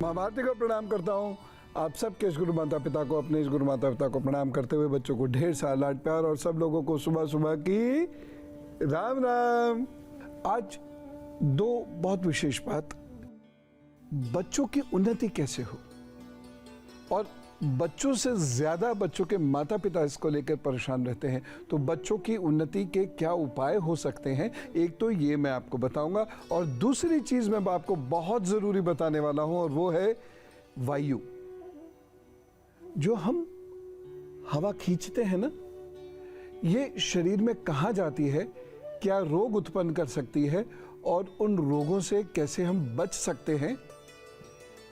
माँ भारती को प्रणाम करता हूँ। आप सबके इस गुरु माता पिता को, अपने इस गुरु माता पिता को प्रणाम करते हुए बच्चों को ढेर सारा लाड प्यार और सब लोगों को सुबह सुबह की राम राम। आज दो बहुत विशेष बात, बच्चों की उन्नति कैसे हो और बच्चों से ज्यादा बच्चों के माता पिता इसको लेकर परेशान रहते हैं, तो बच्चों की उन्नति के क्या उपाय हो सकते हैं, एक तो ये मैं आपको बताऊंगा और दूसरी चीज मैं आपको बहुत जरूरी बताने वाला हूं और वो है वायु। जो हम हवा खींचते हैं ना, ये शरीर में कहाँ जाती है, क्या रोग उत्पन्न कर सकती है और उन रोगों से कैसे हम बच सकते हैं,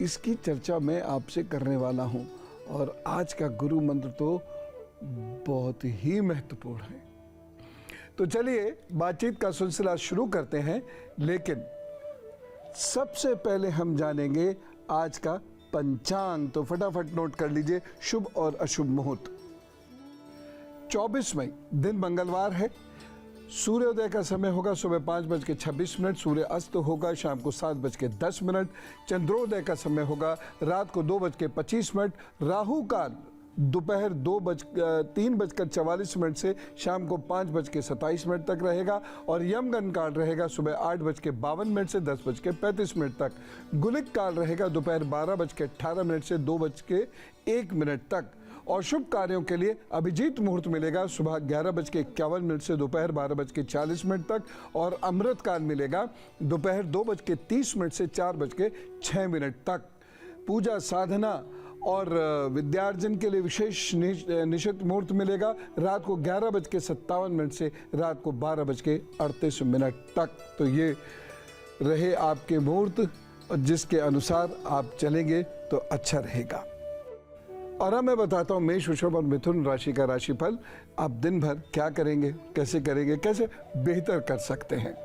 इसकी चर्चा मैं आपसे करने वाला हूं। और आज का गुरु मंत्र तो बहुत ही महत्वपूर्ण है। तो चलिए बातचीत का सिलसिला शुरू करते हैं, लेकिन सबसे पहले हम जानेंगे आज का पंचांग। तो फटाफट नोट कर लीजिए शुभ और अशुभ मुहूर्त। 24 मई दिन मंगलवार है। सूर्योदय का समय होगा सुबह 5:26, सूर्य अस्त होगा शाम को 7:10, चंद्रोदय का समय होगा रात को 2:25, राहु काल दोपहर 3:44 से शाम को 5:27 तक रहेगा और यमगन काल रहेगा सुबह 8:52 से 10:35 तक। गुलिक काल रहेगा दोपहर 12:18 से 2:01 तक और शुभ कार्यों के लिए अभिजीत मुहूर्त मिलेगा सुबह 11:51 से दोपहर 12:40 तक और अमृत काल मिलेगा दोपहर 2:30 से 4:06 तक। पूजा साधना और विद्यार्जन के लिए विशेष निश्चित मुहूर्त मिलेगा रात को 11:57 से रात को 12:38 तक। तो ये रहे आपके मुहूर्त जिसके अनुसार आप चलेंगे तो अच्छा रहेगा। और अब मैं बताता हूँ मेष, वृषभ और मिथुन राशि का राशिफल। आप दिन भर क्या करेंगे, कैसे करेंगे, कैसे बेहतर कर सकते हैं।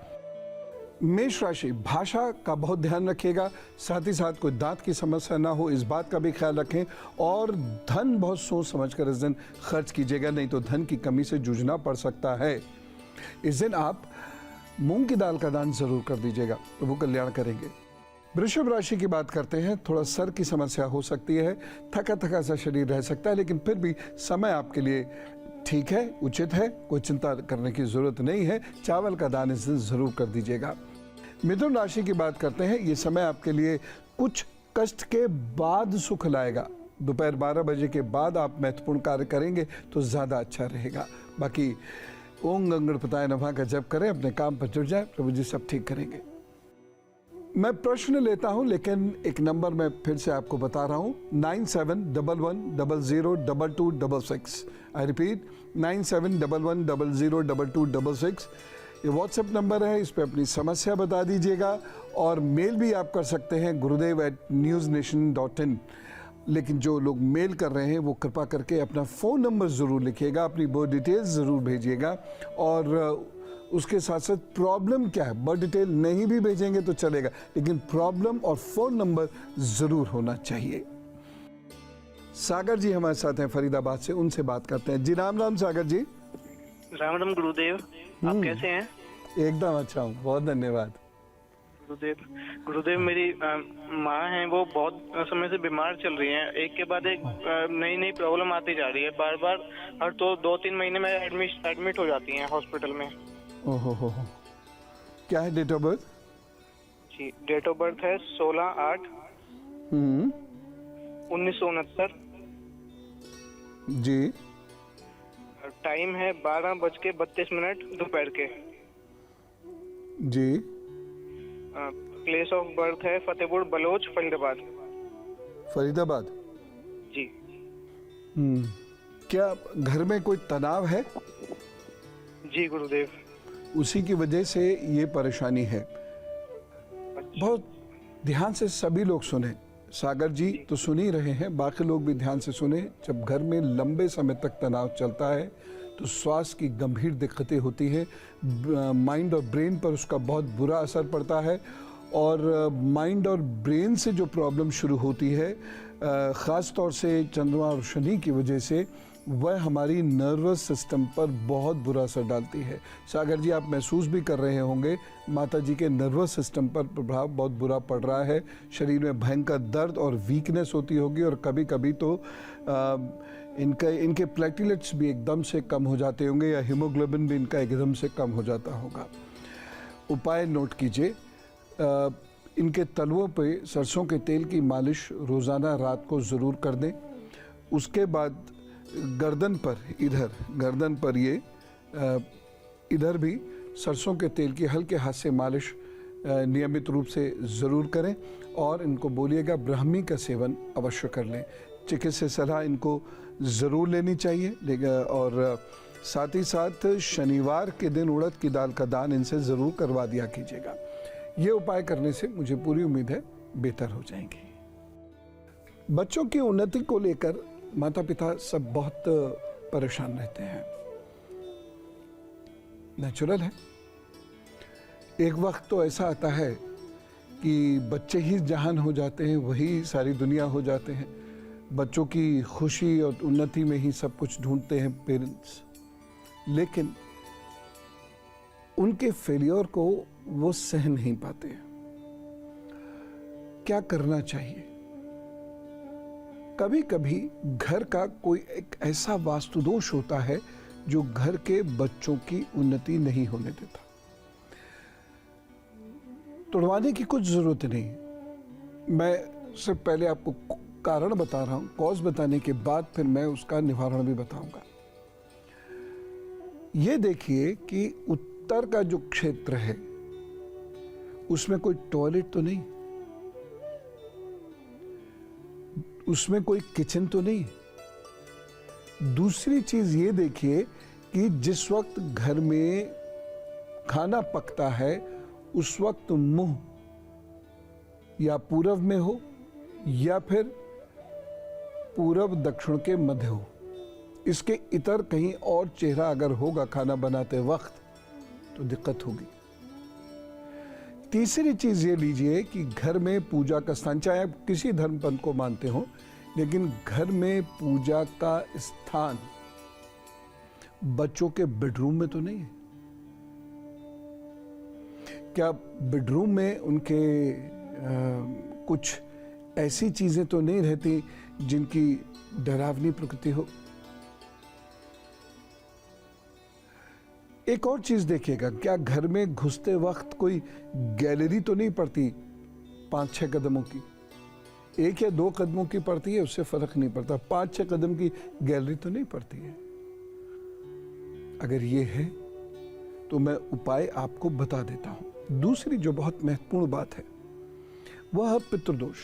मेष राशि, भाषा का बहुत ध्यान रखिएगा, साथ ही साथ कोई दांत की समस्या ना हो इस बात का भी ख्याल रखें और धन बहुत सोच समझकर इस दिन खर्च कीजिएगा, नहीं तो धन की कमी से जूझना पड़ सकता है। इस दिन आप मूंग की दाल का दान जरूर कर दीजिएगा, तो वो कल्याण करेंगे। वृषभ राशि की बात करते हैं। थोड़ा सर की समस्या हो सकती है, थका थका सा शरीर रह सकता है, लेकिन फिर भी समय आपके लिए ठीक है, उचित है, कोई चिंता करने की जरूरत नहीं है। चावल का दान इस दिन जरूर कर दीजिएगा। मिथुन राशि की बात करते हैं। ये समय आपके लिए कुछ कष्ट के बाद सुख लाएगा। दोपहर 12 बजे के बाद आप महत्वपूर्ण कार्य करेंगे तो ज्यादा अच्छा रहेगा। बाकी ओम गणपताय नमः का जप करें, अपने काम पर जुट जाए, प्रभु जी सब ठीक करेंगे। मैं प्रश्न लेता हूं, लेकिन एक नंबर मैं फिर से आपको बता रहा हूं, 9711002266। I repeat 9711002266। ये व्हाट्सएप नंबर है, इस पे अपनी समस्या बता दीजिएगा और मेल भी आप कर सकते हैं gurudev@newsnation.in। लेकिन जो लोग मेल कर रहे हैं वो कृपा करके अपना फ़ोन नंबर ज़रूर लिखिएगा, अपनी बर्थ डिटेल्स ज़रूर भेजिएगा और उसके साथ साथ प्रॉब्लम क्या है, बर्थ डिटेल नहीं भी भेजेंगे तो चलेगा, लेकिन प्रॉब्लम और फ़ोन नंबर ज़रूर होना चाहिए। सागर जी हमारे साथ हैं फरीदाबाद से, उनसे बात करते हैं। जी राम राम सागर जी। राम राम गुरुदेव, आप कैसे हैं? एकदम अच्छा हूँ, बहुत धन्यवाद। गुरुदेव मेरी माँ हैं, वो बहुत समय से बीमार चल रही हैं। एक के बाद एक नई नई प्रॉब्लम आती जा रही है, बार बार हर तो 2-3 महीने में एडमिट हो जाती हैं हॉस्पिटल में। ओहो, क्या है डेट ऑफ बर्थ? जी, डेट ऑफ बर्थ है 16/8/1969। जी। टाइम है 12:32 दोपहर के। जी। प्लेस ऑफ बर्थ है फतेहपुर बलोच, फरीदाबाद। फरीदाबाद। जी। क्या घर में कोई तनाव है? जी गुरुदेव। उसी की वजह से ये परेशानी है। बहुत ध्यान से सभी लोग सुने, सागर जी तो सुन ही रहे हैं, बाकी लोग भी ध्यान से सुने। जब घर में लंबे समय तक तनाव चलता है तो स्वास्थ्य की गंभीर दिक्कतें होती हैं, माइंड और ब्रेन पर उसका बहुत बुरा असर पड़ता है और माइंड और ब्रेन से जो प्रॉब्लम शुरू होती है ख़ास तौर से चंद्रमा और शनि की वजह से, वह हमारी नर्वस सिस्टम पर बहुत बुरा असर डालती है। सागर जी, आप महसूस भी कर रहे होंगे माता जी के नर्वस सिस्टम पर प्रभाव बहुत बुरा पड़ रहा है। शरीर में भयंकर दर्द और वीकनेस होती होगी और कभी कभी तो इनके प्लेटलेट्स भी एकदम से कम हो जाते होंगे या हीमोग्लोबिन भी इनका एकदम से कम हो जाता होगा। उपाय नोट कीजिए। इनके तलवों पे सरसों के तेल की मालिश रोज़ाना रात को ज़रूर कर दें। उसके बाद गर्दन पर ये इधर भी सरसों के तेल की हल्के हाथ से मालिश नियमित रूप से ज़रूर करें और इनको बोलिएगा ब्राह्मी का सेवन अवश्य कर लें। चिकित्सा सलाह इनको ज़रूर लेनी चाहिए और साथ ही साथ शनिवार के दिन उड़द की दाल का दान इनसे ज़रूर करवा दिया कीजिएगा। ये उपाय करने से मुझे पूरी उम्मीद है बेहतर हो जाएंगे। बच्चों की उन्नति को लेकर माता पिता सब बहुत परेशान रहते हैं। नेचुरल है। एक वक्त तो ऐसा आता है कि बच्चे ही जहान हो जाते हैं, वही सारी दुनिया हो जाते हैं। बच्चों की खुशी और उन्नति में ही सब कुछ ढूंढते हैं पेरेंट्स, लेकिन उनके फेलियर को वो सह नहीं पाते। क्या करना चाहिए? कभी कभी घर का कोई एक ऐसा वास्तु दोष होता है जो घर के बच्चों की उन्नति नहीं होने देता। तोड़वाने की कुछ जरूरत नहीं। मैं सिर्फ पहले आपको कारण बता रहा हूं, कॉज बताने के बाद फिर मैं उसका निवारण भी बताऊंगा। ये देखिए कि उत्तर का जो क्षेत्र है उसमें कोई टॉयलेट तो नहीं, उसमें कोई किचन तो नहीं। दूसरी चीज ये देखिए कि जिस वक्त घर में खाना पकता है उस वक्त मुंह या पूरब में हो या फिर पूरब दक्षिण के मध्य हो। इसके इतर कहीं और चेहरा अगर होगा खाना बनाते वक्त तो दिक्कत होगी। तीसरी चीज ये लीजिए कि घर में पूजा का स्थान, चाहे आप किसी धर्मपंथ को मानते हो, लेकिन घर में पूजा का स्थान बच्चों के बेडरूम में तो नहीं है। क्या बेडरूम में उनके कुछ ऐसी चीजें तो नहीं रहती जिनकी डरावनी प्रकृति हो? एक और चीज देखिएगा, क्या घर में घुसते वक्त कोई गैलरी तो नहीं पड़ती 5-6 कदमों की? 1 या 2 कदमों की पड़ती है, उससे फर्क नहीं पड़ता। 5-6 कदम की गैलरी तो नहीं पड़ती है। अगर ये है तो मैं उपाय आपको बता देता हूं। दूसरी जो बहुत महत्वपूर्ण बात है वह है पितृदोष।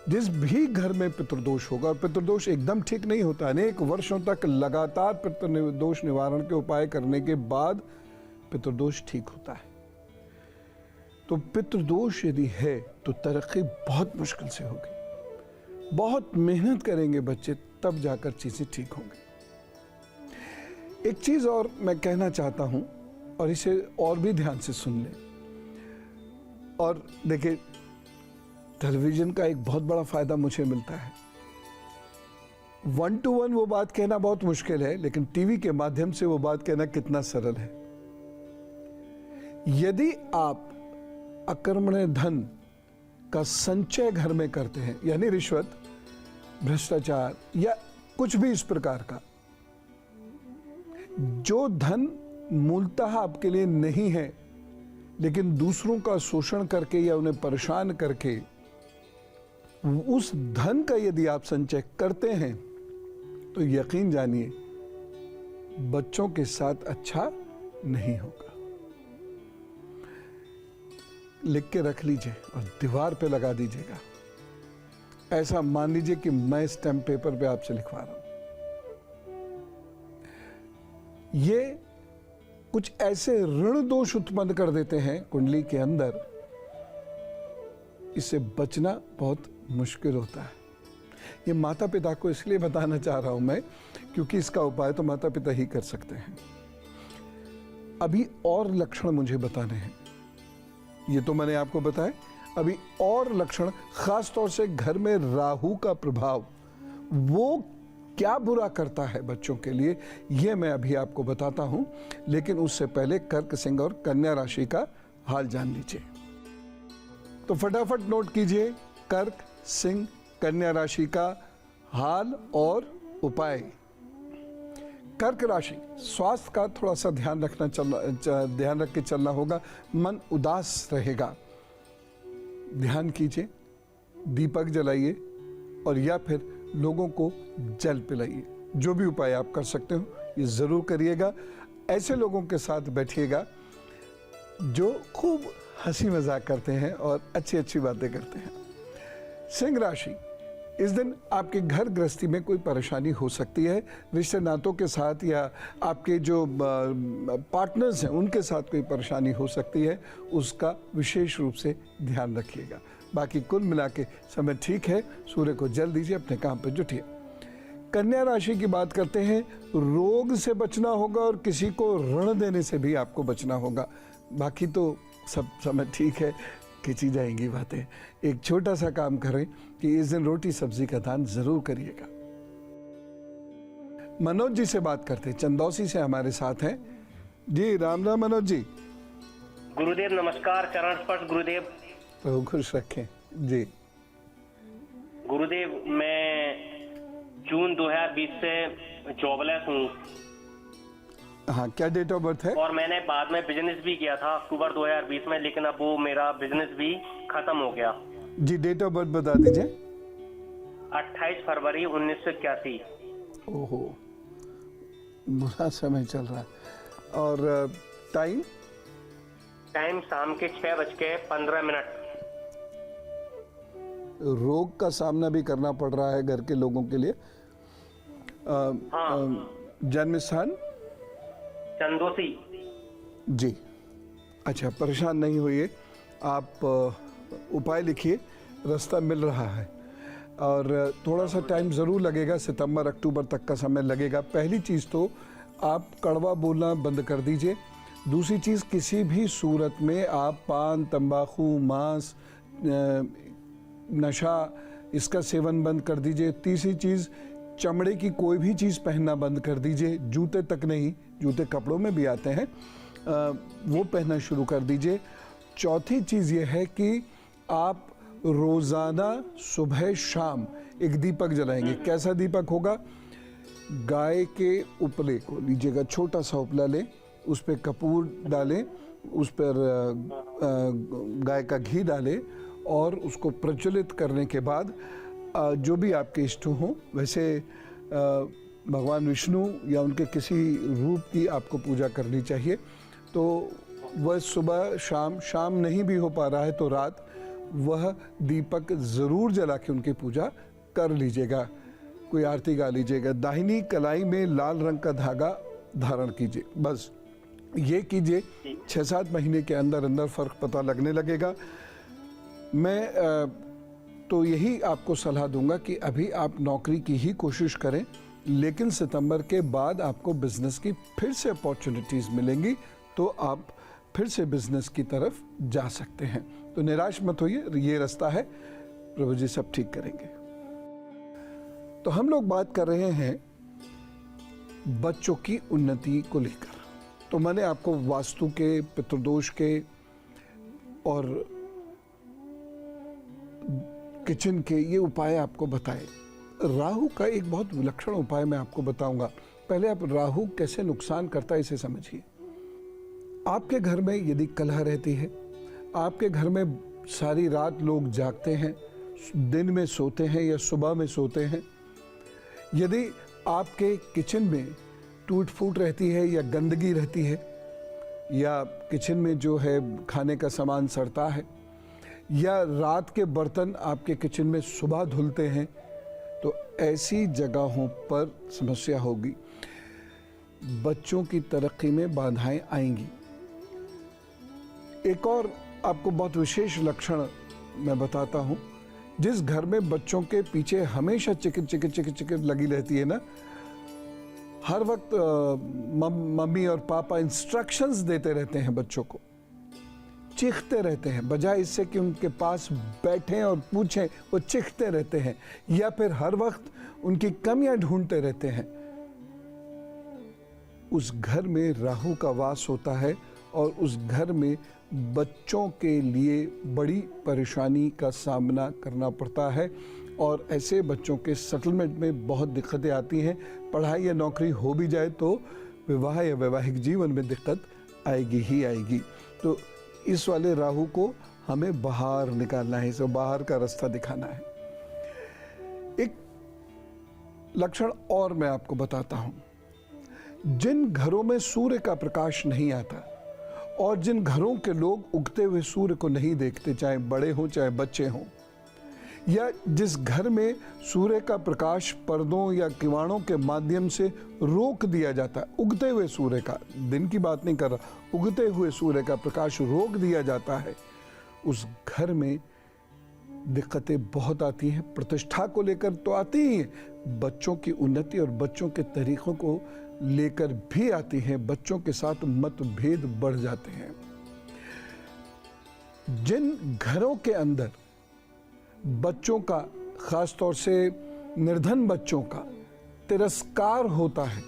जिस भी घर में पितृदोष होगा, और पितृदोष एकदम ठीक नहीं होता, अनेक वर्षों तक लगातार पितृदोष निवारण के उपाय करने के बाद पितृदोष ठीक होता है। तो पितृदोष यदि है तो तरक्की बहुत मुश्किल से होगी। बहुत मेहनत करेंगे बच्चे, तब जाकर चीजें ठीक होंगी। एक चीज और मैं कहना चाहता हूं, और इसे और भी ध्यान से सुन लें। और देखिए, टेलीविजन का एक बहुत बड़ा फायदा मुझे मिलता है। 1 to 1 वो बात कहना बहुत मुश्किल है, लेकिन टीवी के माध्यम से वो बात कहना कितना सरल है। यदि आप अकर्मण्य धन का संचय घर में करते हैं, यानी रिश्वत, भ्रष्टाचार या कुछ भी इस प्रकार का, जो धन मूलतः आपके लिए नहीं है, लेकिन दूसरों का शोषण करके या उन्हें परेशान करके उस धन का यदि आप संचय करते हैं, तो यकीन जानिए बच्चों के साथ अच्छा नहीं होगा। लिख के रख लीजिए और दीवार पे लगा दीजिएगा। ऐसा मान लीजिए कि मैं स्टैम्प पेपर पे आपसे लिखवा रहा हूं। ये कुछ ऐसे ऋण दोष उत्पन्न कर देते हैं कुंडली के अंदर, इससे बचना बहुत मुश्किल होता है। ये माता पिता को इसलिए बताना चाह रहा हूं मैं, क्योंकि इसका उपाय तो माता पिता ही कर सकते हैं। अभी और लक्षण मुझे बताने हैं। ये तो मैंने आपको बताया, अभी और लक्षण, खास तौर से घर में राहु का प्रभाव, वो क्या बुरा करता है बच्चों के लिए, ये मैं अभी आपको बताता हूं, लेकिन उससे पहले कर्क, सिंह और कन्या राशि का हाल जान लीजिए। तो फटाफट नोट कीजिए कर्क, सिंह, कन्या राशि का हाल और उपाय। कर्क राशि, स्वास्थ्य का थोड़ा सा ध्यान रख के चलना होगा। मन उदास रहेगा। ध्यान कीजिए, दीपक जलाइए और या फिर लोगों को जल पिलाइए। जो भी उपाय आप कर सकते हो ये जरूर करिएगा। ऐसे लोगों के साथ बैठिएगा जो खूब हंसी मजाक करते हैं और अच्छी अच्छी बातें करते हैं। सिंह राशि, इस दिन आपके घर गृहस्थी में कोई परेशानी हो सकती है। रिश्ते नातों के साथ या आपके जो पार्टनर्स हैं उनके साथ कोई परेशानी हो सकती है, उसका विशेष रूप से ध्यान रखिएगा। बाकी कुल मिला के समय ठीक है। सूर्य को जल दीजिए, अपने काम पर जुटिए। कन्या राशि की बात करते हैं। रोग से बचना होगा और किसी को ऋण देने से भी आपको बचना होगा। बाकी तो सब समय ठीक है, खिंची जाएंगी बातें। एक छोटा सा काम करें कि इस दिन रोटी सब्जी का दान जरूर करिएगा। मनोज जी से बात करते हैं, चंदौसी से हमारे साथ हैं जी। राम राम मनोज जी। गुरुदेव नमस्कार, चरण स्पर्श गुरुदेव। तो खुश रखें जी। गुरुदेव, मैं जून 2020 से जॉबलेस हूँ। हाँ, क्या डेट ऑफ बर्थ है? और मैंने बाद में बिजनेस भी किया था अक्टूबर 2020 में, लेकिन अब वो मेरा बिजनेस भी खत्म हो गया। जी, डेट ऑफ बर्थ बता दीजिए। 28 फरवरी 1981। ओहो, बुरा समय चल रहा है। और टाइम? टाइम शाम के 6:15। रोग का सामना भी करना पड़ रहा है घर के लोगों के लिए। जन्म स्थान? चंदौसी जी। अच्छा, परेशान नहीं होइए, आप उपाय लिखिए, रास्ता मिल रहा है। और थोड़ा सा टाइम ज़रूर लगेगा, सितंबर अक्टूबर तक का समय लगेगा। पहली चीज़ तो आप कड़वा बोलना बंद कर दीजिए। दूसरी चीज़, किसी भी सूरत में आप पान, तंबाकू, मांस, नशा, इसका सेवन बंद कर दीजिए। तीसरी चीज़, चमड़े की कोई भी चीज़ पहनना बंद कर दीजिए। जूते तक नहीं, जूते कपड़ों में भी आते हैं, वो पहनना शुरू कर दीजिए। चौथी चीज़ ये है कि आप रोज़ाना सुबह शाम एक दीपक जलाएंगे। कैसा दीपक होगा? गाय के उपले को लीजिएगा, छोटा सा उपला लें, उस पर कपूर डालें, उस पर गाय का घी डालें और उसको प्रज्वलित करने के बाद जो भी आपके इष्ट हों, वैसे भगवान विष्णु या उनके किसी रूप की आपको पूजा करनी चाहिए। तो वह सुबह शाम नहीं भी हो पा रहा है तो रात वह दीपक ज़रूर जला के उनकी पूजा कर लीजिएगा। कोई आरती गा लीजिएगा। दाहिनी कलाई में लाल रंग का धागा धारण कीजिए। बस ये कीजिए, 6-7 महीने के अंदर अंदर फ़र्क पता लगने लगेगा। मैं तो यही आपको सलाह दूंगा कि अभी आप नौकरी की ही कोशिश करें, लेकिन सितंबर के बाद आपको बिजनेस की फिर से अपॉर्चुनिटीज़ मिलेंगी, तो आप फिर से बिजनेस की तरफ जा सकते हैं। तो निराश मत होइए, ये रास्ता है, प्रभु जी सब ठीक करेंगे। तो हम लोग बात कर रहे हैं बच्चों की उन्नति को लेकर। तो मैंने आपको वास्तु के, पितृदोष के और किचन के ये उपाय आपको बताए। राहु का एक बहुत विलक्षण उपाय मैं आपको बताऊंगा। पहले आप राहु कैसे नुकसान करता है इसे समझिए। आपके घर में यदि कलह रहती है, आपके घर में सारी रात लोग जागते हैं, दिन में सोते हैं या सुबह में सोते हैं, यदि आपके किचन में टूट फूट रहती है या गंदगी रहती है, या किचन में जो है खाने का सामान सड़ता है, या रात के बर्तन आपके किचन में सुबह धुलते हैं, तो ऐसी जगहों पर समस्या होगी। बच्चों की तरक्की में बाधाएं आएंगी। एक और आपको बहुत विशेष लक्षण मैं बताता हूं। जिस घर में बच्चों के पीछे हमेशा चिकिर लगी रहती है ना, हर वक्त मम्मी और पापा इंस्ट्रक्शंस देते रहते हैं बच्चों को, चीखते रहते हैं, बजाय इससे कि उनके पास बैठें और पूछें, वो चीखते रहते हैं या फिर हर वक्त उनकी कमियां ढूंढते रहते हैं। उस घर में राहु का वास होता है और उस घर में बच्चों के लिए बड़ी परेशानी का सामना करना पड़ता है और ऐसे बच्चों के सेटलमेंट में बहुत दिक्कतें आती हैं। पढ़ाई या नौकरी हो भी जाए तो विवाह या वैवाहिक जीवन में दिक्कत आएगी ही आएगी। तो इस वाले राहु को हमें बाहर निकालना है, इसे बाहर का रास्ता दिखाना है। एक लक्षण और मैं आपको बताता हूं, जिन घरों में सूर्य का प्रकाश नहीं आता और जिन घरों के लोग उगते हुए सूर्य को नहीं देखते, चाहे बड़े हों चाहे बच्चे हों, या जिस घर में सूर्य का प्रकाश पर्दों या किवाड़ों के माध्यम से रोक दिया जाता है, उगते हुए सूर्य का, दिन की बात नहीं कर रहा, उगते हुए सूर्य का प्रकाश रोक दिया जाता है, उस घर में दिक्कतें बहुत आती हैं। प्रतिष्ठा को लेकर तो आती ही हैं, बच्चों की उन्नति और बच्चों के तरीकों को लेकर भी आती हैं। बच्चों के साथ मतभेद बढ़ जाते हैं। जिन घरों के अंदर बच्चों का, खास तौर से निर्धन बच्चों का तिरस्कार होता है,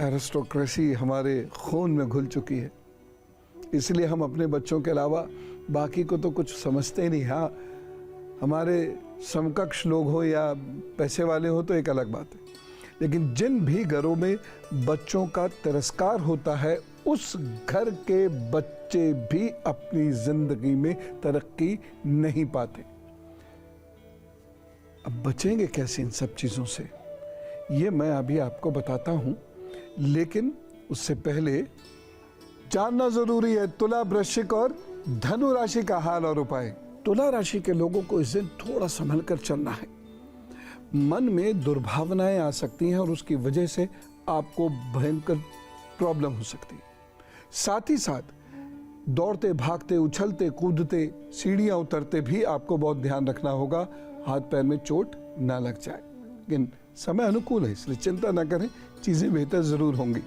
एरिस्टोक्रेसी हमारे खून में घुल चुकी है, इसलिए हम अपने बच्चों के अलावा बाकी को तो कुछ समझते ही नहीं। हाँ, हमारे समकक्ष लोग हो या पैसे वाले हो तो एक अलग बात है, लेकिन जिन भी घरों में बच्चों का तिरस्कार होता है, उस घर के बच्चे भी अपनी जिंदगी में तरक्की नहीं पाते। अब बचेंगे कैसे इन सब चीजों से, ये मैं अभी आपको बताता हूं, लेकिन उससे पहले जानना जरूरी है तुला, वृश्चिक और धनु राशि का हाल और उपाय। तुला राशि के लोगों को इस दिन थोड़ा संभल कर चलना है। मन में दुर्भावनाएं आ सकती हैं और उसकी वजह से आपको भयंकर प्रॉब्लम हो सकती है। साथ ही साथ दौड़ते भागते, उछलते कूदते, सीढ़ियां उतरते भी आपको बहुत ध्यान रखना होगा, हाथ पैर में चोट ना लग जाए। लेकिन समय अनुकूल है, इसलिए चिंता ना करें, चीजें बेहतर जरूर होंगी।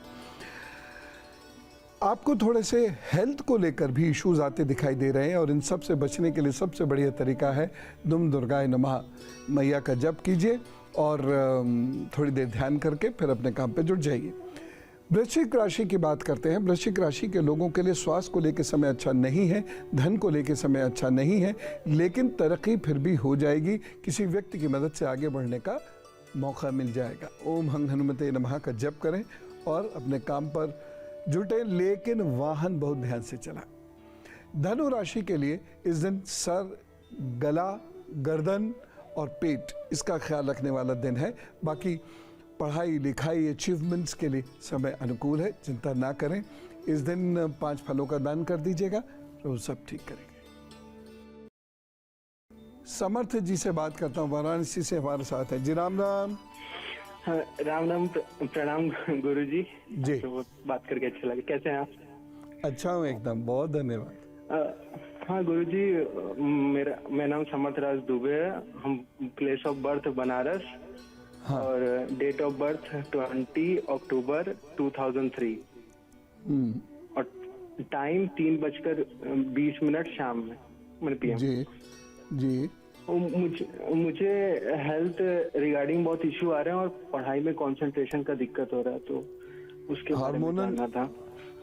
आपको थोड़े से हेल्थ को लेकर भी इश्यूज आते दिखाई दे रहे हैं और इन सब से बचने के लिए सबसे बढ़िया तरीका है दुम दुर्गाय नमः मैया का जप कीजिए और थोड़ी देर ध्यान करके फिर अपने काम पे जुट जाइए। वृश्चिक राशि की बात करते हैं। वृश्चिक राशि के लोगों के लिए स्वास्थ्य को लेकर समय अच्छा नहीं है, धन को लेकर समय अच्छा नहीं है, लेकिन तरक्की फिर भी हो जाएगी। किसी व्यक्ति की मदद से आगे बढ़ने का मौका मिल जाएगा। ओम हंग हनुमते नमः का जप करें और अपने काम पर जुटे, लेकिन वाहन बहुत ध्यान से चला। धनु राशि के लिए इस दिन सर, गला, गर्दन और पेट, इसका ख्याल रखने वाला दिन है। बाकी पढ़ाई लिखाई, अचीवमेंट्स के लिए समय अनुकूल है, चिंता ना करें। इस दिन 5 फलों का दान कर दीजिएगा, तो सब ठीक करेंगे। समर्थ जी से बात करता हूँ, वाराणसी से हमारे साथ है जी। राम राम। हाँ, राम राम, प्रणाम गुरु जी। जी, तो बात करके अच्छा लगे। कैसे हैं आप? अच्छा हूँ एकदम, बहुत धन्यवाद। हाँ गुरु जी, मेरा नाम समर्थ राज दुबे है। हम प्लेस ऑफ बर्थ बनारस। हाँ। और डेट ऑफ बर्थ 20 अक्टूबर 2003 और टाइम 3:20 शाम में PM। जी जी। मुझे हेल्थ रिगार्डिंग बहुत इश्यू आ रहे हैं और पढ़ाई में कंसंट्रेशन का दिक्कत हो रहा है, तो उसके बारे में जानना था।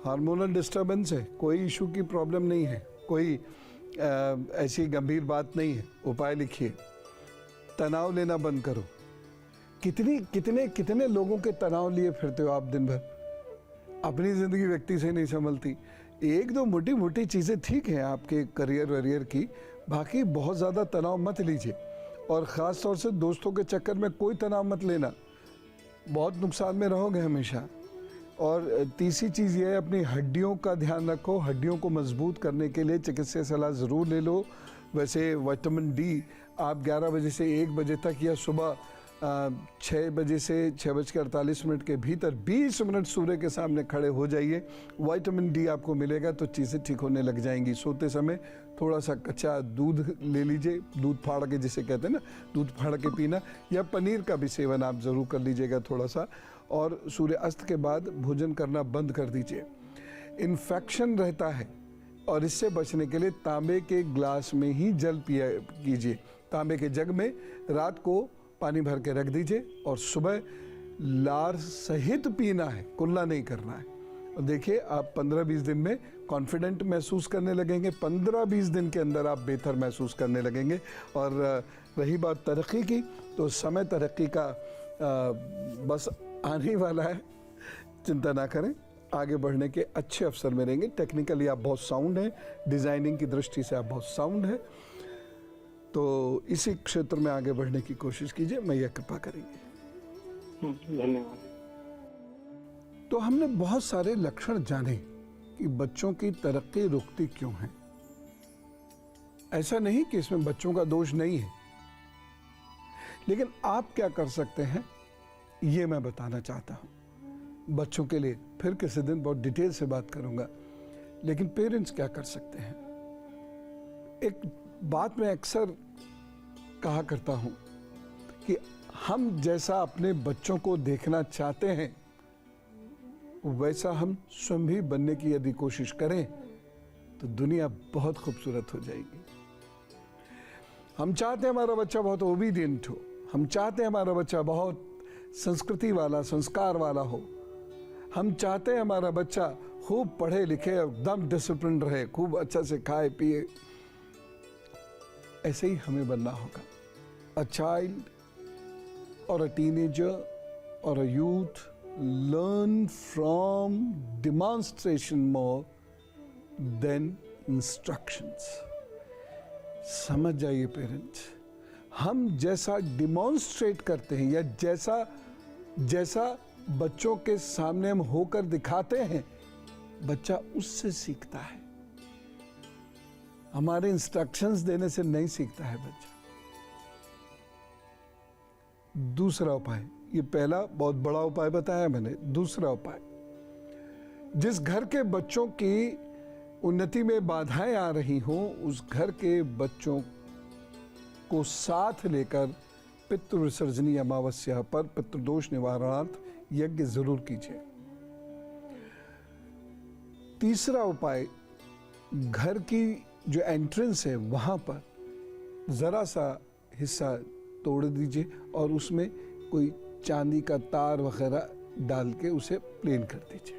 हार्मोनल डिस्टर्बेंस है, कोई इशू की प्रॉब्लम नहीं है, कोई ऐसी गंभीर बात नहीं है। उपाय लिखिए, तनाव लेना बंद करो। कितने लोगों के तनाव लिए फिरते हो आप दिन भर? अपनी जिंदगी व्यक्ति से नहीं संभलती। एक दो मोटी मोटी चीजें ठीक हैं आपके करियर वरियर की, बाकी बहुत ज़्यादा तनाव मत लीजिए और ख़ास तौर से दोस्तों के चक्कर में कोई तनाव मत लेना, बहुत नुकसान में रहोगे हमेशा। और तीसरी चीज़ ये है, अपनी हड्डियों का ध्यान रखो। हड्डियों को मजबूत करने के लिए चिकित्सीय सलाह ज़रूर ले लो। वैसे विटामिन डी आप 11 बजे से 1 बजे तक या सुबह 6 बजे से 6:48 के भीतर 20 मिनट सूर्य के सामने खड़े हो जाइए। विटामिन डी आपको मिलेगा तो चीज़ें ठीक होने लग जाएंगी। सोते समय थोड़ा सा कच्चा दूध ले लीजिए, दूध फाड़ के जिसे कहते हैं ना, दूध फाड़ के पीना, या पनीर का भी सेवन आप ज़रूर कर लीजिएगा थोड़ा सा। और सूर्य अस्त के बाद भोजन करना बंद कर दीजिए। इन्फेक्शन रहता है और इससे बचने के लिए तांबे के ग्लास में ही जल पिया कीजिए। तांबे के जग में रात को पानी भर के रख दीजिए और सुबह लार सहित पीना है, कुल्ला नहीं करना है। और देखिए आप 15-20 दिन में कॉन्फिडेंट महसूस करने लगेंगे, 15-20 दिन के अंदर आप बेहतर महसूस करने लगेंगे। और रही बात तरक्की की, तो समय तरक्की का बस आने वाला है, चिंता ना करें, आगे बढ़ने के अच्छे अवसर मिलेंगे। टेक्निकली आप बहुत साउंड हैं, डिज़ाइनिंग की दृष्टि से आप बहुत साउंड हैं, तो इसी क्षेत्र में आगे बढ़ने की कोशिश कीजिए, मैया कृपा करेंगे। धन्यवाद। तो हमने बहुत सारे लक्षण जाने कि बच्चों की तरक्की रुकती क्यों है। ऐसा नहीं कि इसमें बच्चों का दोष नहीं है, लेकिन आप क्या कर सकते हैं ये मैं बताना चाहता हूं। बच्चों के लिए फिर किसी दिन बहुत डिटेल से बात करूंगा, लेकिन पेरेंट्स क्या कर सकते हैं। एक बात मैं अक्सर कहा करता हूं कि हम जैसा अपने बच्चों को देखना चाहते हैं वैसा हम स्वयं भी बनने की यदि कोशिश करें तो दुनिया बहुत खूबसूरत हो जाएगी। हम चाहते हैं हमारा बच्चा बहुत ओबीडियंट हो, हम चाहते हैं हमारा बच्चा बहुत संस्कृति वाला, संस्कार वाला हो, हम चाहते हैं हमारा बच्चा खूब पढ़े लिखे, एकदम डिसिप्लिन रहे, खूब अच्छा से खाए पिए। ऐसे ही हमें बनना होगा। अ चाइल्ड और अ टीनेजर और a youth learn from demonstration more than instructions। समझ जाइए पेरेंट्स, हम जैसा डिमॉन्स्ट्रेट करते हैं या जैसा बच्चों के सामने हम होकर दिखाते हैं, बच्चा उससे सीखता है। हमारे इंस्ट्रक्शंस देने से नहीं सीखता है बच्चा। दूसरा उपाय, ये पहला बहुत बड़ा उपाय बताया मैंने, दूसरा उपाय, जिस घर के बच्चों की उन्नति में बाधाएं आ रही हों उस घर के बच्चों को साथ लेकर पितृ विसर्जनी अमावस्या पर पितृदोष निवारणार्थ यज्ञ जरूर कीजिए। तीसरा उपाय, घर की जो एंट्रेंस है वहां पर जरा सा हिस्सा तोड़ दीजिए और उसमें कोई चांदी का तार वगैरह डाल के उसे प्लेन कर दीजिए।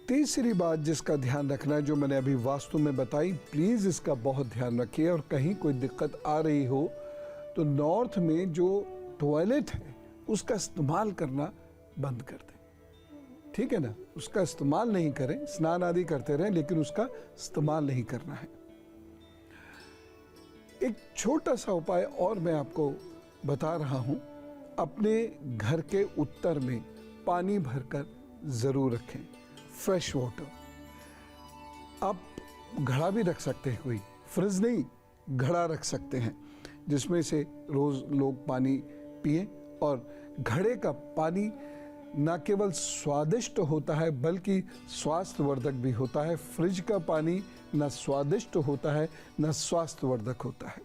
तीसरी बात जिसका ध्यान रखना है, जो मैंने अभी वास्तु में बताई, प्लीज इसका बहुत ध्यान रखिए। और कहीं कोई दिक्कत आ रही हो तो नॉर्थ में जो टॉयलेट है उसका इस्तेमाल करना बंद कर दें, ठीक है ना। उसका इस्तेमाल नहीं करें, स्नान आदि करते रहें लेकिन उसका इस्तेमाल नहीं करना है। एक छोटा सा उपाय और मैं आपको बता रहा हूं, अपने घर के उत्तर में पानी भरकर जरूर रखें, फ्रेश वाटर। आप घड़ा भी रख सकते हैं, कोई फ्रिज नहीं, घड़ा रख सकते हैं जिसमें से रोज लोग पानी पिए। और घड़े का पानी न केवल स्वादिष्ट होता है बल्कि स्वास्थ्यवर्धक भी होता है। फ्रिज का पानी न स्वादिष्ट होता है न स्वास्थ्यवर्धक होता है।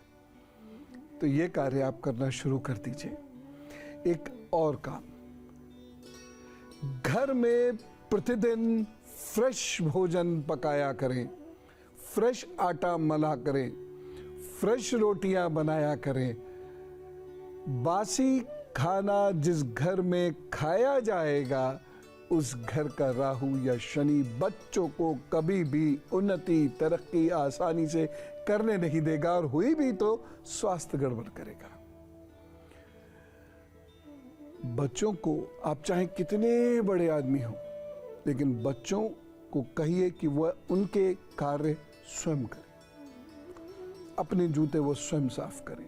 तो ये कार्य आप करना शुरू कर दीजिए। एक और काम, घर में प्रतिदिन फ्रेश भोजन पकाया करें, फ्रेश आटा मला करें, फ्रेश रोटियां बनाया करें। बासी खाना जिस घर में खाया जाएगा उस घर का राहु या शनि बच्चों को कभी भी उन्नति, तरक्की आसानी से करने नहीं देगा, और हुई भी तो स्वास्थ्य गड़बड़ करेगा। बच्चों को आप चाहे कितने बड़े आदमी हो, लेकिन बच्चों को कहिए कि वह उनके कार्य स्वयं करें। अपने जूते वो स्वयं साफ करें,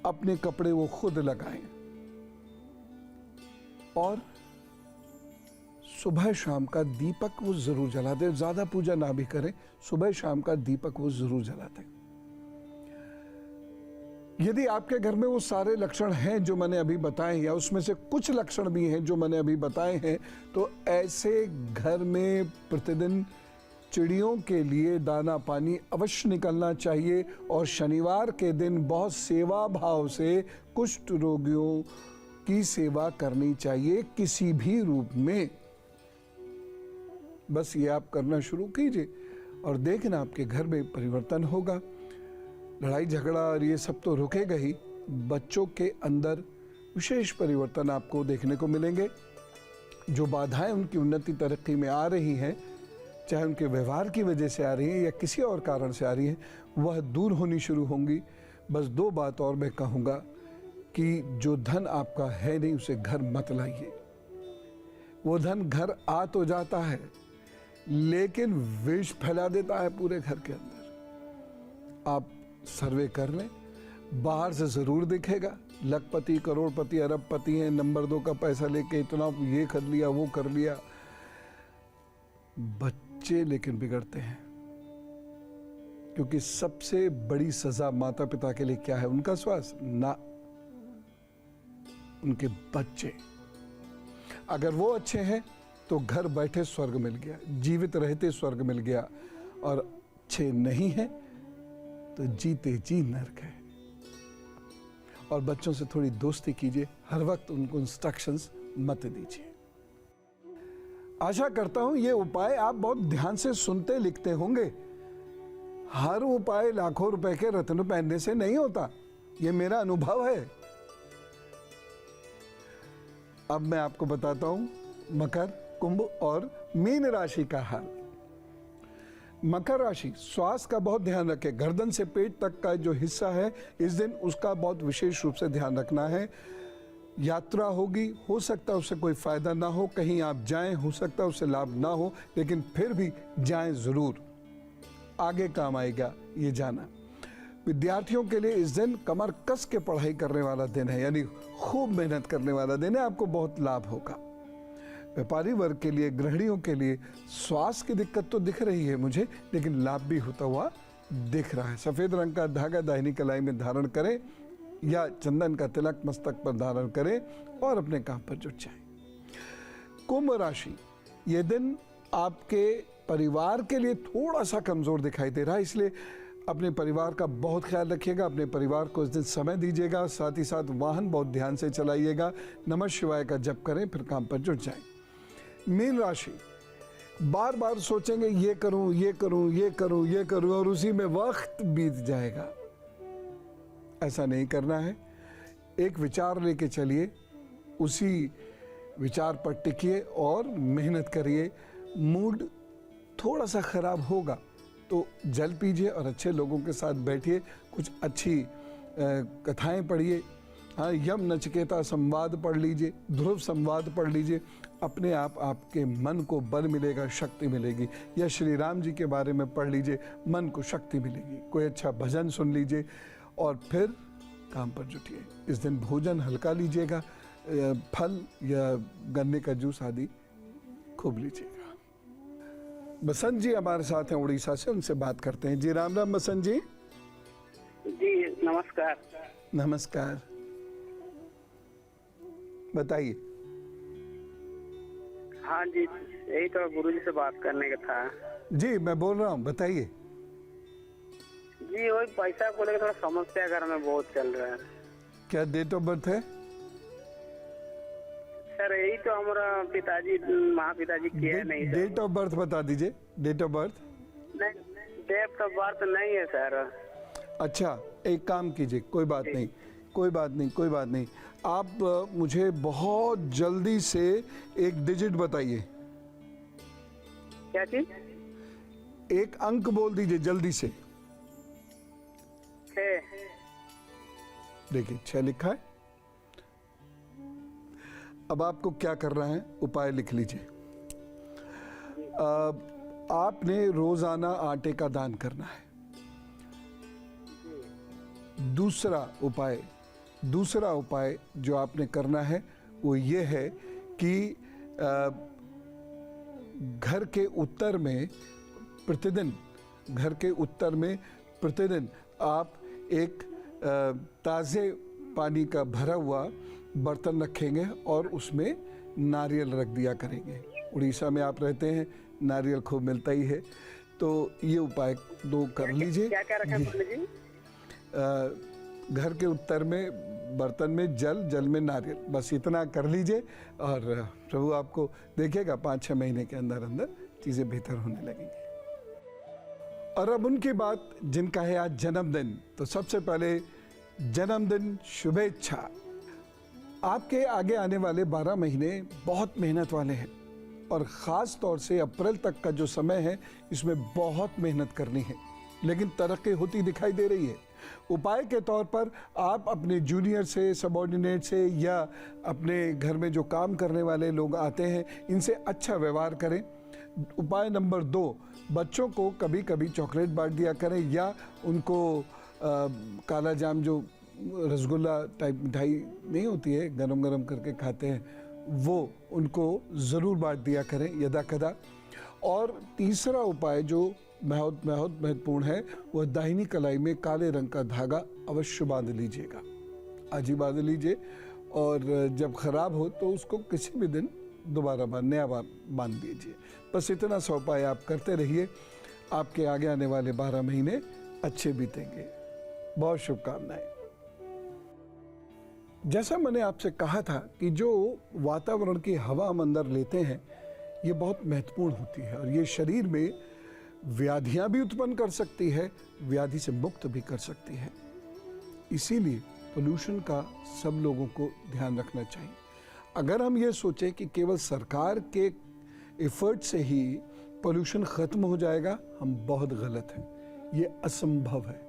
अपने कपड़े वो खुद लगाएं, और सुबह शाम का दीपक वो जरूर जला दें। ज्यादा पूजा ना भी करें, सुबह शाम का दीपक वो जरूर जला दें। यदि आपके घर में वो सारे लक्षण हैं जो मैंने अभी बताए, या उसमें से कुछ लक्षण भी हैं जो मैंने अभी बताए हैं, तो ऐसे घर में प्रतिदिन चिड़ियों के लिए दाना पानी अवश्य निकलना चाहिए। और शनिवार के दिन बहुत सेवा भाव से कुष्ठ रोगियों की सेवा करनी चाहिए किसी भी रूप में। बस ये आप करना शुरू कीजिए और देखना आपके घर में परिवर्तन होगा। लड़ाई झगड़ा और ये सब तो रुकेगा ही, बच्चों के अंदर विशेष परिवर्तन आपको देखने को मिलेंगे। जो बाधाएं उनकी उन्नति तरक्की में आ रही हैं, चाहे उनके व्यवहार की वजह से आ रही हैं या किसी और कारण से आ रही हैं, वह दूर होनी शुरू होंगी। बस दो बात और मैं कहूँगा कि जो धन आपका है नहीं उसे घर मत लाइए। वो धन घर आ तो जाता है लेकिन विष फैला देता है पूरे घर के अंदर। आप सर्वे कर लें, बाहर से ज़रूर दिखेगा लखपति करोड़पति अरबपति हैं, नंबर 2 का पैसा लेके इतना ये कर लिया वो कर लिया। बच्चे लेकिन बिगड़ते हैं, क्योंकि सबसे बड़ी सजा माता पिता के लिए क्या है? उनका स्वास्थ्य ना, उनके बच्चे। अगर वो अच्छे हैं तो घर बैठे स्वर्ग मिल गया, जीवित रहते स्वर्ग मिल गया, और अच्छे नहीं हैं तो जीते जी नरक है। और बच्चों से थोड़ी दोस्ती कीजिए, हर वक्त उनको इंस्ट्रक्शंस मत दीजिए। आशा करता हूं ये उपाय आप बहुत ध्यान से सुनते लिखते होंगे। हर उपाय लाखों रुपए के रत्न पहनने से नहीं होता, ये मेरा अनुभव है। अब मैं आपको बताता हूं मकर, कुंभ और मीन राशि का हाल। मकर राशि, स्वास्थ्य का बहुत ध्यान रखें। गर्दन से पेट तक का जो हिस्सा है इस दिन उसका बहुत विशेष रूप से ध्यान रखना है। यात्रा होगी, हो सकता है उससे कोई फायदा ना हो, कहीं आप जाएं, हो सकता है उससे लाभ ना हो, लेकिन फिर भी जाएं जरूर, आगे काम आएगा ये जाना। विद्यार्थियों के लिए इस दिन कमर कस के पढ़ाई करने वाला दिन है, यानी खूब मेहनत करने वाला दिन है, आपको बहुत लाभ होगा। व्यापारी वर्ग के लिए, गृहिणियों के लिए स्वास्थ्य की दिक्कत तो दिख रही है मुझे, लेकिन लाभ भी होता हुआ दिख रहा है। सफेद रंग का धागा दाहिनी कलाई में धारण करें या चंदन का तिलक मस्तक पर धारण करें और अपने काम पर जुट जाएं। कुंभ राशि, ये दिन आपके परिवार के लिए थोड़ा सा कमजोर दिखाई दे रहा है, इसलिए अपने परिवार का बहुत ख्याल रखिएगा। अपने परिवार को इस दिन समय दीजिएगा, साथ ही साथ वाहन बहुत ध्यान से चलाइएगा। नमः शिवाय का जप करें, फिर काम पर जुट जाएं। मीन राशि, बार बार सोचेंगे ये करूं ये करूं ये करूं ये करूं, और उसी में वक्त बीत जाएगा। ऐसा नहीं करना है। एक विचार लेके चलिए, उसी विचार पर टिकिए और मेहनत करिए। मूड थोड़ा सा खराब होगा तो जल पीजिए और अच्छे लोगों के साथ बैठिए, कुछ अच्छी कथाएं पढ़िए। हाँ, यम नचिकेता संवाद पढ़ लीजिए, ध्रुव संवाद पढ़ लीजिए। अपने आप आपके मन को बल मिलेगा, शक्ति मिलेगी। या श्री राम जी के बारे में पढ़ लीजिए, मन को शक्ति मिलेगी। कोई अच्छा भजन सुन लीजिए और फिर काम पर जुटिए। इस दिन भोजन हल्का लीजिएगा, फल या गन्ने का जूस आदि खूब लीजिएगा। बसंत जी हमारे साथ हैं उड़ीसा से, उनसे बात करते हैं। जी राम राम बसंत जी। जी नमस्कार। नमस्कार, बताइए। हाँ जी, यही तो गुरुजी से बात करने का था। जी मैं बोल रहा हूँ, बताइए। जी वही पैसा को लेकर थोड़ा समस्या घर में बहुत चल रहा है। क्या डेट ऑफ बर्थ है? सर यही तो हमारा पिताजी महापिताजी किया नहीं सर। डेट ऑफ बर्थ बता दीजिए। डेट ऑफ बर्थ नहीं, डेट ऑफ बर्थ नहीं है सर। अच्छा, एक काम कीजिए, कोई बात नहीं, कोई बात नहीं, कोई बात नहीं। आप मुझे बहुत जल्दी से एक डिजिट बताइए। क्या चीज? एक अंक बोल दीजिए जल्दी से। 6। देखिए 6 लिखा है। अब आपको क्या करना है, उपाय लिख लीजिए। आपने रोजाना आटे का दान करना है। दूसरा उपाय जो आपने करना है वो ये है कि घर के उत्तर में प्रतिदिन आप एक ताज़े पानी का भरा हुआ बर्तन रखेंगे और उसमें नारियल रख दिया करेंगे। उड़ीसा में आप रहते हैं, नारियल खूब मिलता ही है, तो ये उपाय 2 कर लीजिए। क्या रखा जी? घर के उत्तर में बर्तन में जल में नारियल, बस इतना कर लीजिए और प्रभु आपको देखिएगा 5-6 महीने के अंदर चीज़ें बेहतर होने लगेंगी। और अब उनकी बात जिनका है आज जन्मदिन, तो सबसे पहले जन्मदिन शुभेच्छा। आपके आगे आने वाले 12 महीने बहुत मेहनत वाले हैं और ख़ास तौर से अप्रैल तक का जो समय है इसमें बहुत मेहनत करनी है, लेकिन तरक्की होती दिखाई दे रही है। उपाय के तौर पर आप अपने जूनियर से, सबॉर्डिनेट से या अपने घर में जो काम करने वाले लोग आते हैं इनसे अच्छा व्यवहार करें। उपाय नंबर 2, बच्चों को कभी कभी चॉकलेट बांट दिया करें या उनको काला जाम जो रसगुल्ला टाइप मिठाई नहीं होती है गरम गरम करके खाते हैं, वो उनको ज़रूर बांट दिया करें यदा कदा। और तीसरा उपाय जो बहुत महत्वपूर्ण है वह दाहिनी कलाई में काले रंग का धागा अवश्य बांध लीजिएगा। आज ही बांध लीजिए और जब खराब हो तो उसको किसी भी दिन दोबारा नया बांध दीजिए। बस इतना सा उपाय आप करते रहिए, आपके आगे आने वाले 12 महीने अच्छे बीतेंगे। बहुत शुभकामनाएं। जैसा मैंने आपसे कहा था कि जो वातावरण की हवा हम अंदर लेते हैं ये बहुत महत्वपूर्ण होती है और ये शरीर में व्याधियां भी उत्पन्न कर सकती है, व्याधि से मुक्त भी कर सकती है। इसीलिए पोल्यूशन का सब लोगों को ध्यान रखना चाहिए। अगर हम ये सोचें कि केवल सरकार के एफर्ट से ही पोल्यूशन खत्म हो जाएगा, हम बहुत गलत हैं। ये असंभव है।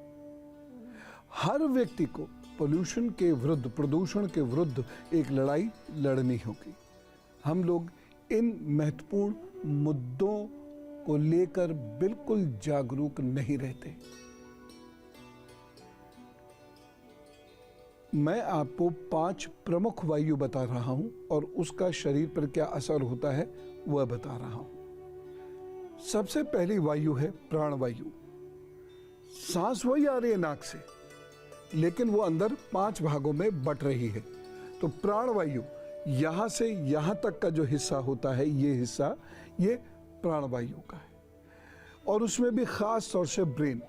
हर व्यक्ति को पोल्यूशन के विरुद्ध, प्रदूषण के विरुद्ध एक लड़ाई लड़नी होगी। हम लोग इन महत्वपूर्ण मुद्दों को लेकर बिल्कुल जागरूक नहीं रहते। मैं आपको 5 प्रमुख वायु बता रहा हूं और उसका शरीर पर क्या असर होता है वह बता रहा हूं। सबसे पहली वायु है प्राणवायु। सांस वही आ रही है नाक से, लेकिन वो अंदर 5 भागों में बट रही है। तो प्राणवायु यहां से यहां तक का जो हिस्सा होता है, ये हिस्सा ये प्राणवायु का है और उसमें भी खास तौर से ब्रेन।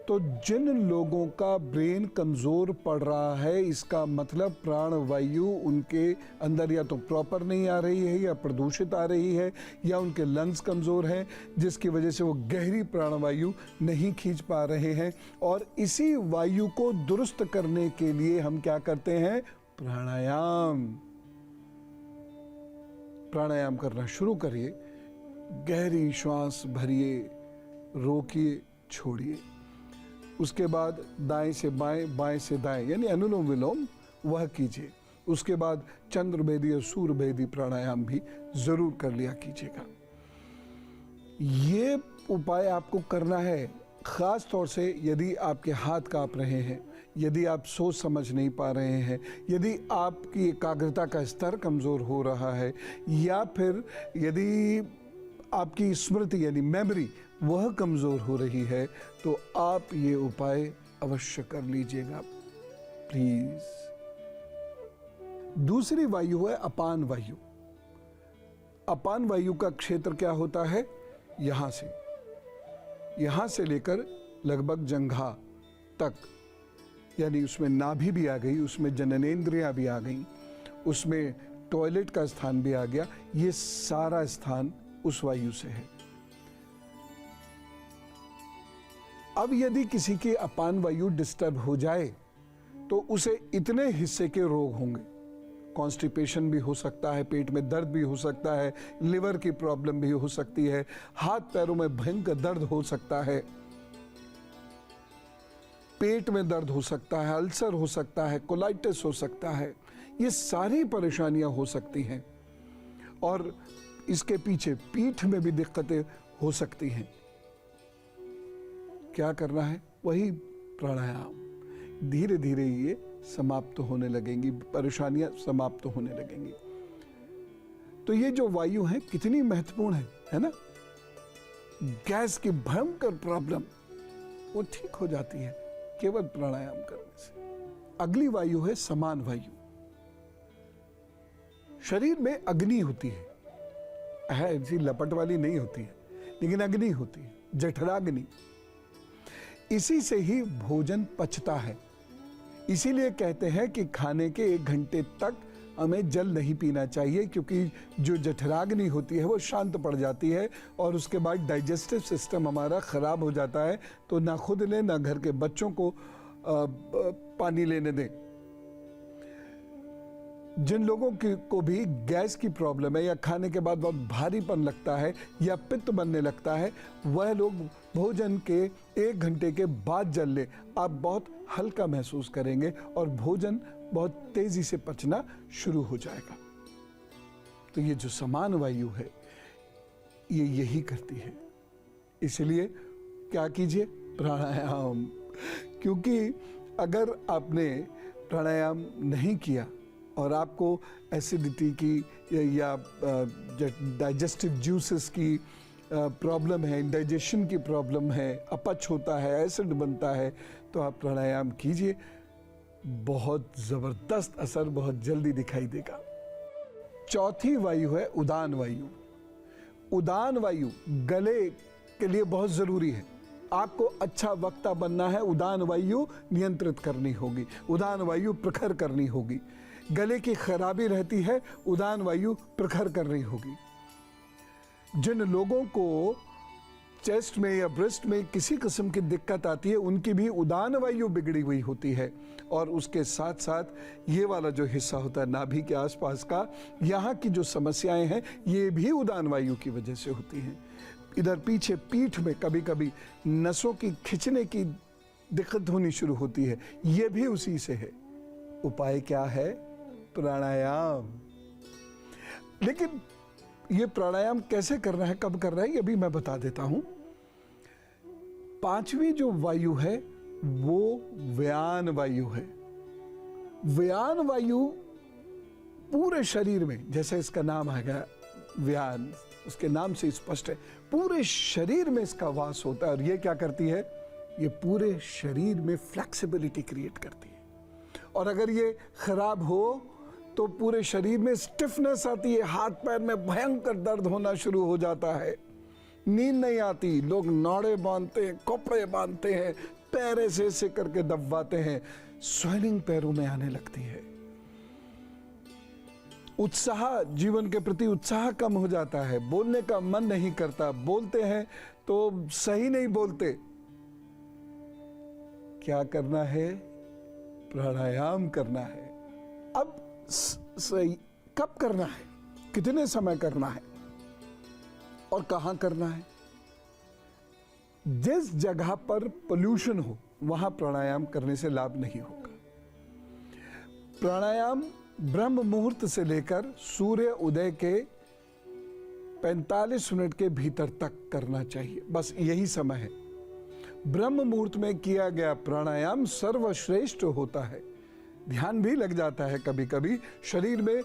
तो जिन लोगों का ब्रेन कमजोर पड़ रहा है, इसका मतलब प्राणवायु उनके अंदर या तो प्रॉपर नहीं आ रही है या प्रदूषित आ रही है या उनके लंग्स कमजोर हैं, जिसकी वजह से वो गहरी प्राणवायु नहीं खींच पा रहे हैं। और इसी वायु को दुरुस्त करने के लिए हम क्या करते हैं? प्राणायाम। प्राणायाम करना शुरू करिए। गहरी श्वास भरिए, रोकिए, छोड़िए। उसके बाद दाएं से बाएं, बाएं से दाएं, यानी अनुलोम विलोम वह कीजिए। उसके बाद चंद्रभेदी और सूर्यभेदी प्राणायाम भी जरूर कर लिया कीजिएगा। ये उपाय आपको करना है खास तौर से यदि आपके हाथ कांप रहे हैं, यदि आप सोच समझ नहीं पा रहे हैं, यदि आपकी एकाग्रता का स्तर कमजोर हो रहा है, या फिर यदि आपकी स्मृति यानी मेमोरी वह कमजोर हो रही है, तो आप ये उपाय अवश्य कर लीजिएगा प्लीज। दूसरी वायु है अपान वायु। अपान वायु का क्षेत्र क्या होता है? यहां से लेकर लगभग जंघा तक, यानी उसमें नाभि भी आ गई, उसमें जननेंद्रियां भी आ गई, उसमें टॉयलेट का स्थान भी आ गया। ये सारा स्थान उस वायु से है। अब यदि किसी की अपान वायु डिस्टर्ब हो जाए तो उसे इतने हिस्से के रोग होंगे। कॉन्स्टिपेशन भी हो सकता है, पेट में दर्द भी हो सकता है, लिवर की प्रॉब्लम भी हो सकती है, हाथ पैरों में भयंकर दर्द हो सकता है, पेट में दर्द हो सकता है, अल्सर हो सकता है, कोलाइटिस हो सकता है। ये सारी परेशानियां हो सकती हैं और इसके पीछे पीठ में भी दिक्कतें हो सकती हैं। क्या करना है? वही प्राणायाम। धीरे धीरे ये समाप्त होने लगेंगी, परेशानियां समाप्त होने लगेंगी। तो ये जो वायु है कितनी महत्वपूर्ण है ना? गैस की भयंकर प्रॉब्लम वो ठीक हो जाती है केवल प्राणायाम करने से। अगली वायु है समान वायु। शरीर में अग्नि होती है, ऐसी लपट वाली नहीं होती है, लेकिन अग्नि होती है, जठराग्नि। इसी से ही भोजन पचता है। इसीलिए कहते हैं कि खाने के 1 घंटे तक हमें जल नहीं पीना चाहिए, क्योंकि जो जठराग्नि होती है वो शांत पड़ जाती है और उसके बाद डाइजेस्टिव सिस्टम हमारा ख़राब हो जाता है। तो ना खुद लें ना घर के बच्चों को पानी लेने दें। जिन लोगों को भी गैस की प्रॉब्लम है या खाने के बाद बहुत भारीपन लगता है या पित्त बनने लगता है, वह लोग भोजन के 1 घंटे के बाद जल लें। आप बहुत हल्का महसूस करेंगे और भोजन बहुत तेजी से पचना शुरू हो जाएगा। तो ये जो समान वायु है ये यही करती है। इसलिए क्या कीजिए, प्राणायाम। क्योंकि अगर आपने प्राणायाम नहीं किया और आपको एसिडिटी की या डाइजेस्टिव जूसेस की प्रॉब्लम है, डाइजेशन की प्रॉब्लम है, अपच होता है, एसिड बनता है, तो आप प्राणायाम कीजिए, बहुत ज़बरदस्त असर बहुत जल्दी दिखाई देगा। चौथी वायु है उदान वायु। उदान वायु गले के लिए बहुत ज़रूरी है। आपको अच्छा वक्ता बनना है, उदान वायु नियंत्रित करनी होगी, उदान वायु प्रखर करनी होगी। गले की खराबी रहती है, उदान वायु प्रखर करनी होगी। जिन लोगों को चेस्ट में या ब्रेस्ट में किसी किस्म की दिक्कत आती है, उनकी भी उदान वायु बिगड़ी हुई होती है। और उसके साथ साथ ये वाला जो हिस्सा होता है नाभि के आसपास का, यहाँ की जो समस्याएं हैं ये भी उदान वायु की वजह से होती हैं। इधर पीछे पीठ में कभी कभी नसों की खिंचने की दिक्कत होनी शुरू होती है, ये भी उसी से है। उपाय क्या है? प्राणायाम। लेकिन ये प्राणायाम कैसे करना है, कब करना है, ये भी मैं बता देता हूं। 5वीं जो वायु है वो व्यान वायु है। व्यान वायु पूरे शरीर में, जैसे इसका नाम आएगा व्यान, उसके नाम से स्पष्ट है, पूरे शरीर में इसका वास होता है। और ये क्या करती है? ये पूरे शरीर में फ्लेक्सिबिलिटी क्रिएट करती है। और अगर ये खराब हो तो पूरे शरीर में स्टिफनेस आती है, हाथ पैर में भयंकर दर्द होना शुरू हो जाता है, नींद नहीं आती, लोग नाड़े बांधते हैं, कपड़े बांधते हैं, पैर ऐसे करके दबाते हैं, स्वेलिंग पैरों में आने लगती है, उत्साह, जीवन के प्रति उत्साह कम हो जाता है, बोलने का मन नहीं करता, बोलते हैं तो सही नहीं बोलते। क्या करना है? प्राणायाम करना है। अब सही कब करना है, कितने समय करना है और कहां करना है? जिस जगह पर पोल्यूशन हो वहां प्राणायाम करने से लाभ नहीं होगा। प्राणायाम ब्रह्म मुहूर्त से लेकर सूर्य उदय के 45 मिनट के भीतर तक करना चाहिए, बस यही समय है। ब्रह्म मुहूर्त में किया गया प्राणायाम सर्वश्रेष्ठ होता है। ध्यान भी लग जाता है, कभी कभी शरीर में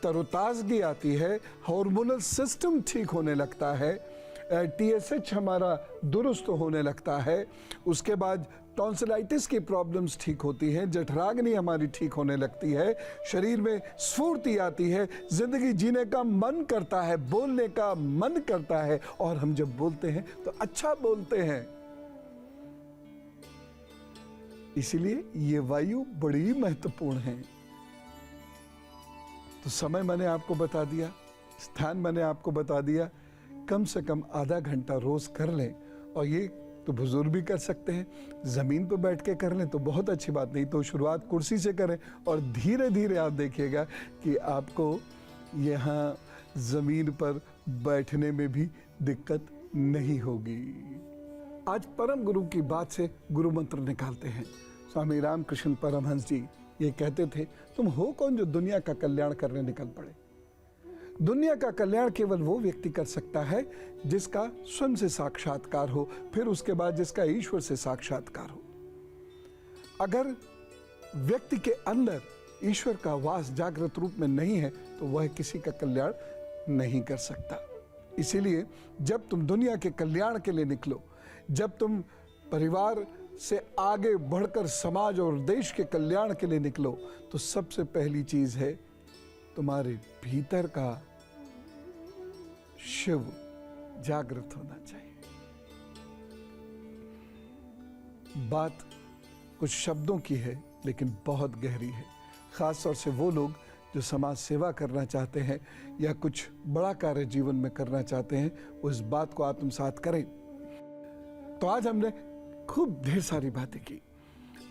तरोताजगी आती है, हार्मोनल सिस्टम ठीक होने लगता है, TSH हमारा दुरुस्त होने लगता है, उसके बाद टॉन्सिलाइटिस की प्रॉब्लम्स ठीक होती हैं, जठराग्नि हमारी ठीक होने लगती है, शरीर में स्फूर्ति आती है, जिंदगी जीने का मन करता है, बोलने का मन करता है, और हम जब बोलते हैं तो अच्छा बोलते हैं। इसलिए ये वायु बड़ी महत्वपूर्ण है। तो समय मैंने आपको बता दिया, स्थान मैंने आपको बता दिया, कम से कम आधा घंटा रोज कर लें। और ये तो बुजुर्ग भी कर सकते हैं, जमीन पर बैठ के कर लें तो बहुत अच्छी बात, नहीं तो शुरुआत कुर्सी से करें और धीरे धीरे आप देखिएगा कि आपको यहाँ जमीन पर बैठने में भी दिक्कत नहीं होगी। आज परम गुरु की बात से गुरु मंत्र निकालते हैं। स्वामी रामकृष्ण परमहंस जी ये कहते थे, तुम हो कौन जो दुनिया का कल्याण करने निकल पड़े। दुनिया का कल्याण केवल वो व्यक्ति कर सकता है जिसका स्वयं से साक्षात्कार हो, फिर उसके बाद जिसका ईश्वर से साक्षात्कार हो। अगर व्यक्ति के अंदर ईश्वर का वास जागृत रूप में नहीं है तो वह किसी का कल्याण नहीं कर सकता। इसीलिए जब तुम दुनिया के कल्याण के लिए निकलो, जब तुम परिवार से आगे बढ़कर समाज और देश के कल्याण के लिए निकलो, तो सबसे पहली चीज है तुम्हारे भीतर का शिव जागृत होना चाहिए। बात कुछ शब्दों की है लेकिन बहुत गहरी है, खास तौर से वो लोग जो समाज सेवा करना चाहते हैं या कुछ बड़ा कार्य जीवन में करना चाहते हैं, उस बात को आत्मसात करें। तो आज हमने खूब ढेर सारी बातें की।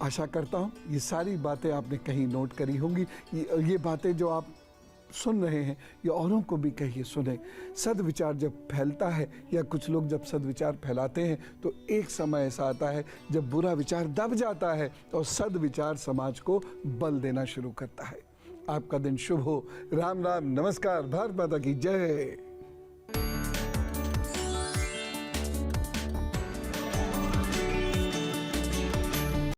आशा करता हूँ ये सारी बातें आपने कहीं नोट करी होंगी। ये बातें जो आप सुन रहे हैं ये औरों को भी कहिए, सुने। सद्विचार जब फैलता है या कुछ लोग जब सद्विचार फैलाते हैं तो एक समय ऐसा आता है जब बुरा विचार दब जाता है और सद्विचार समाज को बल देना शुरू करता है। आपका दिन शुभ हो। राम राम, नमस्कार, भारत माता की जय।